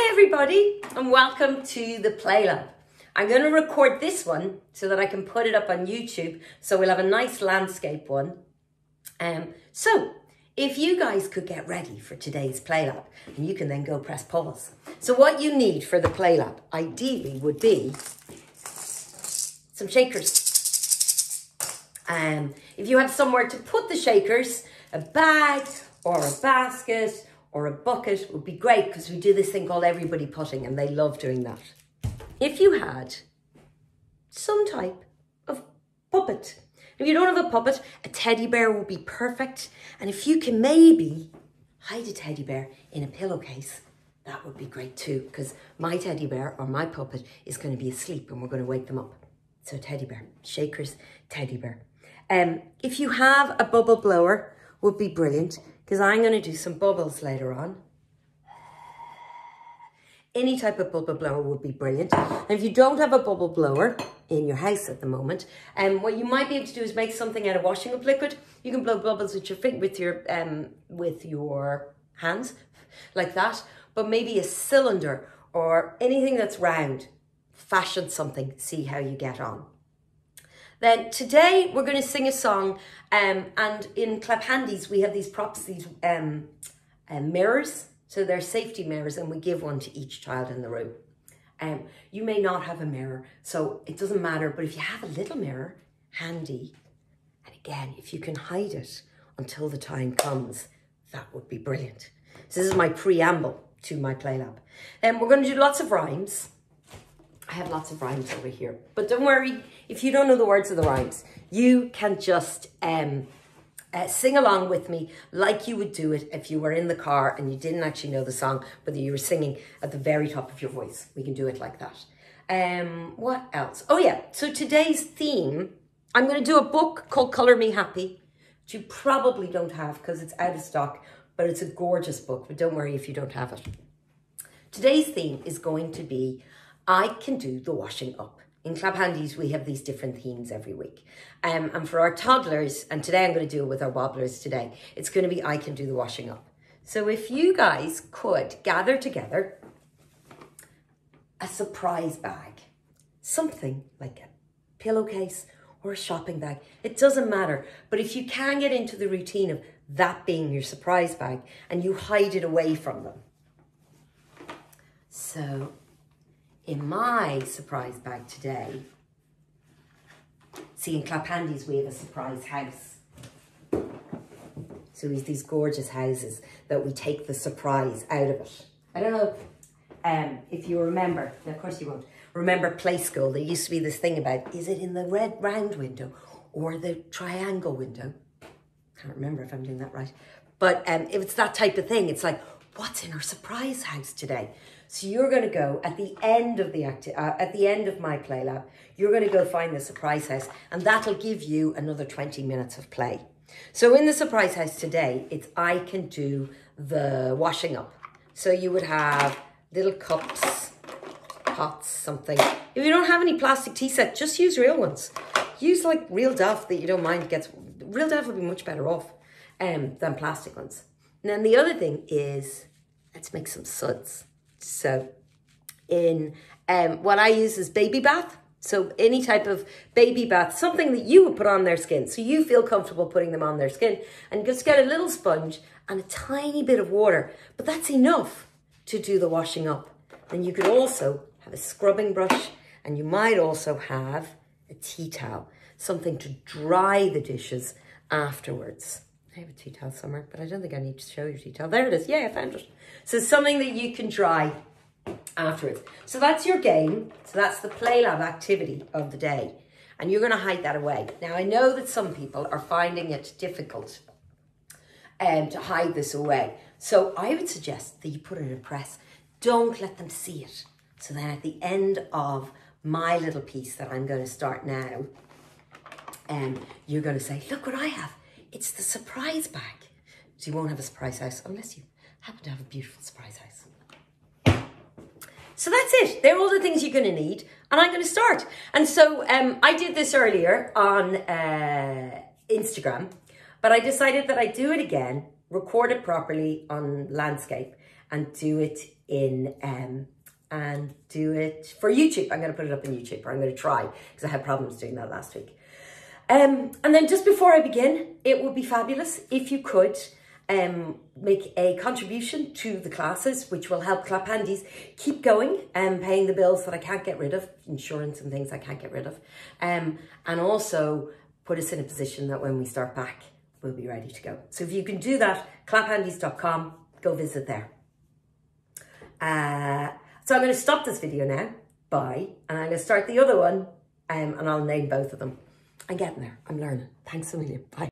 Hi everybody and welcome to the Playlab. I'm going to record this one so that I can put it up on YouTube, so we'll have a nice landscape one. So if you guys could get ready for today's Playlab, and you can then go press pause. So what you need for the Playlab ideally would be some shakers. If you have somewhere to put the shakers, a bag or a basket or a bucket would be great, because we do this thing called everybody putting and they love doing that. If you had some type of puppet, if you don't have a puppet, a teddy bear would be perfect. And if you can maybe hide a teddy bear in a pillowcase, that would be great too, because my teddy bear or my puppet is going to be asleep and we're going to wake them up. So teddy bear, shakers, teddy bear. If you have a bubble blower, would be brilliant, because I'm going to do some bubbles later on. Any type of bubble blower would be brilliant. And if you don't have a bubble blower in your house at the moment, what you might be able to do is make something out of washing up liquid. You can blow bubbles with your hands, like that. But maybe a cylinder or anything that's round. Fashion something, see how you get on. Then today we're going to sing a song, and in Clap Handies we have these props, these mirrors. So they're safety mirrors, and we give one to each child in the room. You may not have a mirror, so it doesn't matter, but if you have a little mirror handy, and again, if you can hide it until the time comes, that would be brilliant. So this is my preamble to my Playlab. We're going to do lots of rhymes. I have lots of rhymes over here, but don't worry, if you don't know the words of the rhymes, you can just sing along with me like you would do it if you were in the car and you didn't actually know the song, but you were singing at the very top of your voice. We can do it like that. What else? Oh yeah, so today's theme, I'm going to do a book called Colour Me Happy, which you probably don't have because it's out of stock, but it's a gorgeous book, but don't worry if you don't have it. Today's theme is going to be I Can Do the Washing Up. In Clap Handies, we have these different themes every week. And for our toddlers, and today I'm going to do it with our wobblers today, it's going to be I Can Do the Washing Up. So if you guys could gather together a surprise bag, something like a pillowcase or a shopping bag, it doesn't matter. But if you can get into the routine of that being your surprise bag and you hide it away from them. So in my surprise bag today, see in Clap Handies we have a surprise house. So it's these gorgeous houses that we take the surprise out of it. I don't know if you remember, and of course you won't, remember Play School, there used to be this thing about, is it in the red round window or the triangle window? Can't remember if I'm doing that right. But if it's that type of thing, it's like, what's in our surprise house today? So you're going to go at the end of my Playlab, you're going to go find the surprise house, and that'll give you another 20 minutes of play. So in the surprise house today, it's I Can Do the Washing Up. So you would have little cups, pots, something. If you don't have any plastic tea set, just use real ones. Use like real Duff that you don't mind. Real Duff would be much better off than plastic ones. And then the other thing is, let's make some suds. So in what I use is baby bath. So any type of baby bath, something that you would put on their skin. So you feel comfortable putting them on their skin, and just get a little sponge and a tiny bit of water. But that's enough to do the washing up. Then you could also have a scrubbing brush, and you might also have a tea towel, something to dry the dishes afterwards. I have a tea towel somewhere, but I don't think I need to show you a tea towel. There it is. Yeah, I found it. So something that you can dry afterwards. So that's your game. So that's the Playlab activity of the day. And you're going to hide that away. Now, I know that some people are finding it difficult to hide this away. So I would suggest that you put it in a press. Don't let them see it. So then at the end of my little piece that I'm going to start now, you're going to say, look what I have. It's the surprise bag. So you won't have a surprise house unless you happen to have a beautiful surprise house. So that's it. They're all the things you're going to need. And I'm going to start. And so I did this earlier on Instagram, but I decided that I'd do it again, record it properly on landscape, and do it for YouTube. I'm going to put it up on YouTube, or I'm going to try, because I had problems doing that last week. And then just before I begin, it would be fabulous if you could make a contribution to the classes, which will help Clap Handies keep going and paying the bills that I can't get rid of, insurance and things I can't get rid of, and also put us in a position that when we start back, we'll be ready to go. So if you can do that, claphandies.com, go visit there. So I'm going to stop this video now, bye, and I'm going to start the other one, and I'll name both of them. I'm getting there, I'm learning. Thanks a million, bye.